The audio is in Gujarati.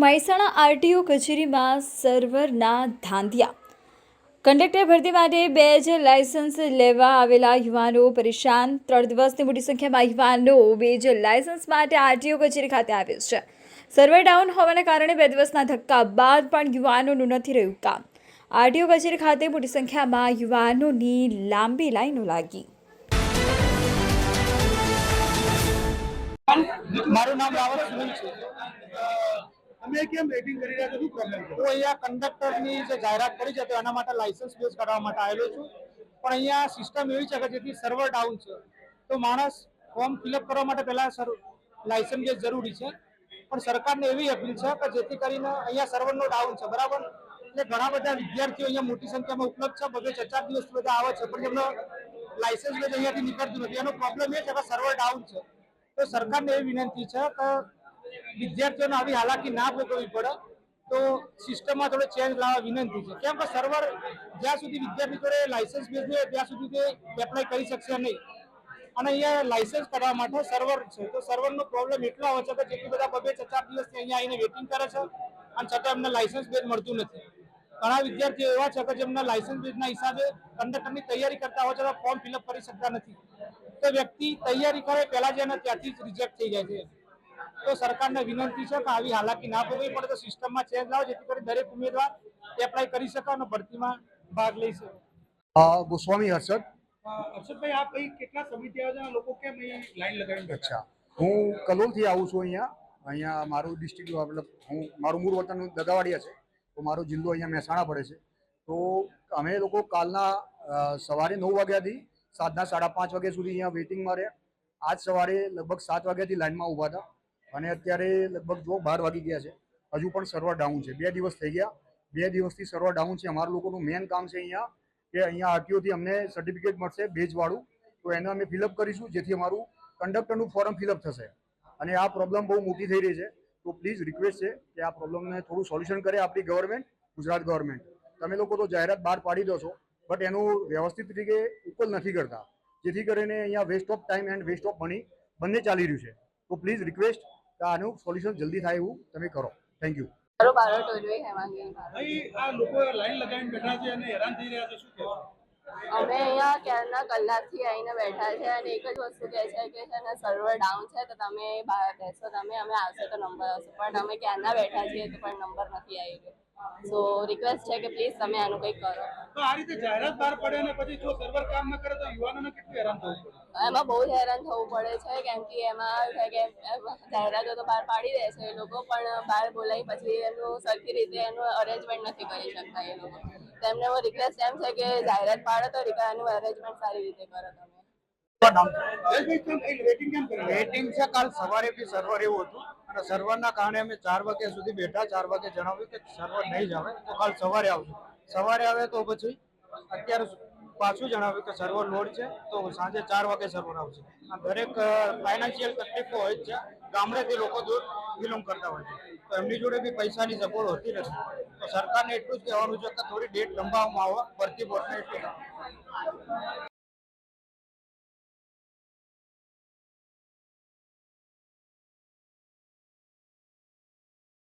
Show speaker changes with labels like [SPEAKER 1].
[SPEAKER 1] મહેસાણા આરટીઓ કચેરીમાં સર્વરના ધાંધિયા. કંડક્ટર ભરતી માટે 2 લાયસન્સ લેવા આવેલા યુવાનો પરેશાન. 3 દિવસની મોટી સંખ્યામાં યુવાનો 2 લાયસન્સ માટે આરટીઓ કચેરી ખાતે આવ્યો છે. સર્વર ડાઉન હોવાના કારણે 2 દિવસના ધક્કા બાદ પણ યુવાનોનું નથી રહ્યું કામ. આરટીઓ કચેરી ખાતે મોટી સંખ્યામાં યુવાનોની લાંબી લાઈનો લાગી.
[SPEAKER 2] મારું નામ રાવત સુનિલ છે.
[SPEAKER 3] અમે કેમ વેટિંગ કરી રહ્યા છો? શું પ્રોબ્લેમ છે?
[SPEAKER 2] હું અહીંયા કંડક્ટરની જે જાહેરાત કરી છે તો એના માટે લાયસન્સ બેઝ કરાવવા માટે આવેલો છું. પણ અહીંયા સિસ્ટમ એવી છે કે જેથી સર્વર ડાઉન છે, તો માણસ ફોર્મ ફિલઅપ કરવા માટે પહેલા લાયસન્સ બેઝ જરૂરી છે. પણ સરકારને એવી અપીલ છે કે જેથી કરીને અહીંયા સર્વરનો ડાઉન છે, બરાબર, એટલે ઘણા બધા વિદ્યાર્થીઓ અહીંયા મોટી સંખ્યામાં ઉપલબ્ધ છે. બધે 4 દિવસથી બધા આવે છે, પણ એમનો લાયસન્સ બેઝ અહીંયાથી નીકળતું નથી. એનો પ્રોબ્લેમ એ છે કે સર્વર ડાઉન છે. તો સરકારને એવી વિનંતી છે કે વિદ્યાર્થીઓને આવી હાલાકી ના ભોગવવી પડે, તો સિસ્ટમમાં થોડો ચેન્જ લાવવા વિનંતી છે. કેમ કે સર્વર જ્યાં સુધી વિદ્યાર્થી જોડે લાયસન્સ બેઝ નહીં ત્યાં સુધી તે એપ્લાય કરી શકશે નહીં. અને અહીંયા લાયસન્સ કરવા માટે સર્વર છે, તો સર્વરનો પ્રોબ્લેમ એટલો આવે છે કે જેટલી બધા 2-4 દિવસથી અહીંયા આવીને વેટિંગ કરે છે અને છતાં એમને લાયસન્સ બેઝ મળતું નથી. ઘણા વિદ્યાર્થીઓ એવા છે કે જેમના લાયસન્સ બેઝના હિસાબે કંડક્ટરની તૈયારી કરતા હોય છે, ફોર્મ ફિલઅપ કરી શકતા નથી. તો વ્યક્તિ તૈયારી કરે પહેલા જ એને ત્યાંથી જ રિજેક્ટ થઈ જાય છે. તો સરકારને વિનંતી છે કે આવી હાલાકી ના ભોગવવી પડે, તો સિસ્ટમમાં ચેન્જ લાવો જેથી કરી દરેક ઉમેદવાર એપ્લાય કરી શકે અને ભરતીમાં ભાગ લઈ શકે.
[SPEAKER 4] ગોસ્વામી હર્ષદ.
[SPEAKER 3] હર્ષદભાઈ, આપ કેટલા સમયથી આવ્યા છો? લોકો કેમ અહીં લાઈન લગાવીને બેઠા?
[SPEAKER 4] હું કલોલથી આવું છું. અહીંયા મારું ડિસ્ટ્રિક્ટ મતલબ મારું મૂળ વતન દગાવાડિયા છે, તો મારો જિલ્લો અહીંયા મહેસાણા પડે છે. તો અમે લોકો કાલના સવારે 9 વાગ્યાથી સાંજના 5:30 વાગ્યા સુધી અહીંયા વેઇટિંગમાં રહ્યા. આજ સવારે લગભગ 7 વાગ્યાથી લાઇનમાં ઊભા હતા અને અત્યારે લગભગ 12 વાગી ગયા છે. હજુ પણ સર્વર ડાઉન છે. 2 દિવસ થઈ ગયા. 2 દિવસથી સર્વર ડાઉન છે. અમારા લોકોનું મેઇન કામ છે અહીંયા કે અહીંયા આરટીઓથી અમને સર્ટિફિકેટ મળશે બેઝવાળું, તો એને અમે ફિલઅપ કરીશું જેથી અમારું કંડક્ટરનું ફોર્મ ફિલઅપ થશે. અને આ પ્રોબ્લેમ બહુ મોટી થઈ રહી છે, તો પ્લીઝ રિક્વેસ્ટ છે કે આ પ્રોબ્લેમને થોડું સોલ્યુશન કરે આપણી ગવર્મેન્ટ, ગુજરાત ગવર્મેન્ટ. તમે લોકો તો જાહેરાત બહાર પાડી દો છો, બટ એનું વ્યવસ્થિત રીતે ઉકેલ નથી કરતા, જેથી કરીને અહીંયા waste of time and waste of money બંને ચાલી રહ્યું છે. તો પ્લીઝ રિક્વેસ્ટ કે આનું સોલ્યુશન જલ્દી થાય એવું તમે કરો. Thank you.
[SPEAKER 3] અહીં આ લોકો લાઈન લગાવીને બેઠા છે અને હેરાન થઈ રહ્યા છે, શું કહેશો?
[SPEAKER 5] અમે અહીંયા ક્યારના કલાકથી આવીને બેઠા છે અને એક જ વસ્તુ કહે છે કે છે ને સર્વર ડાઉન છે, તો તમે બહાર બેસો, અમે આવશે તો નંબર આવશે. પણ અમે ક્યારના બેઠા છીએ તો પણ નંબર નથી આવી રહ્યો. સો રિક્વેસ્ટ છે કે પ્લીઝ તમે આનું કંઈક કરો.
[SPEAKER 3] તો આ રીતે જાહેરાત બહાર પડે અને પછી જો સર્વર કામ ન કરે તો યુવાનોને કેટલું હેરાન થવું પડે?
[SPEAKER 5] એમાં બહુ જ હેરાન થવું પડે છે, કેમ કે એમાં છે કે જાહેરાતો તો બહાર પાડી દે છે એ લોકો, પણ બહાર બોલાવી પછી એનું સરખી રીતે એનું અરેન્જમેન્ટ નથી કરી શકતા એ લોકો. તો એમને હું રિક્વેસ્ટ એમ છે કે જાહેરાત પાડો તો એનું અરેન્જમેન્ટ સારી રીતે કરો તમે.
[SPEAKER 2] વેટિંગ છે. કાલ સવારે બી સર્વર એવું હતું અને સર્વરના કારણે અમે 4 વાગ્યા સુધી બેઠા. 4 વાગે જણાવ્યું કે સર્વર નહીં જ આવે, તો કાલ સવારે આવશું. સવારે આવે તો પછી અત્યારે પાછું જણાવ્યું કે સર્વર લોડ છે, તો સાંજે 4 વાગે સર્વર આવશે. આ દરેક ફાઇનાન્શિયલ તકલીફો હોય જ છે. ગામડેથી લોકો દૂર બિલોંગ કરતા હોય છે, તો એમની જોડે બી પૈસાની સગવડ હોતી નથી. તો સરકારને એટલું જ કહેવાનું છે કે થોડી ડેટ લંબાવવામાં આવે ભરતી બોર્ડને એટલું.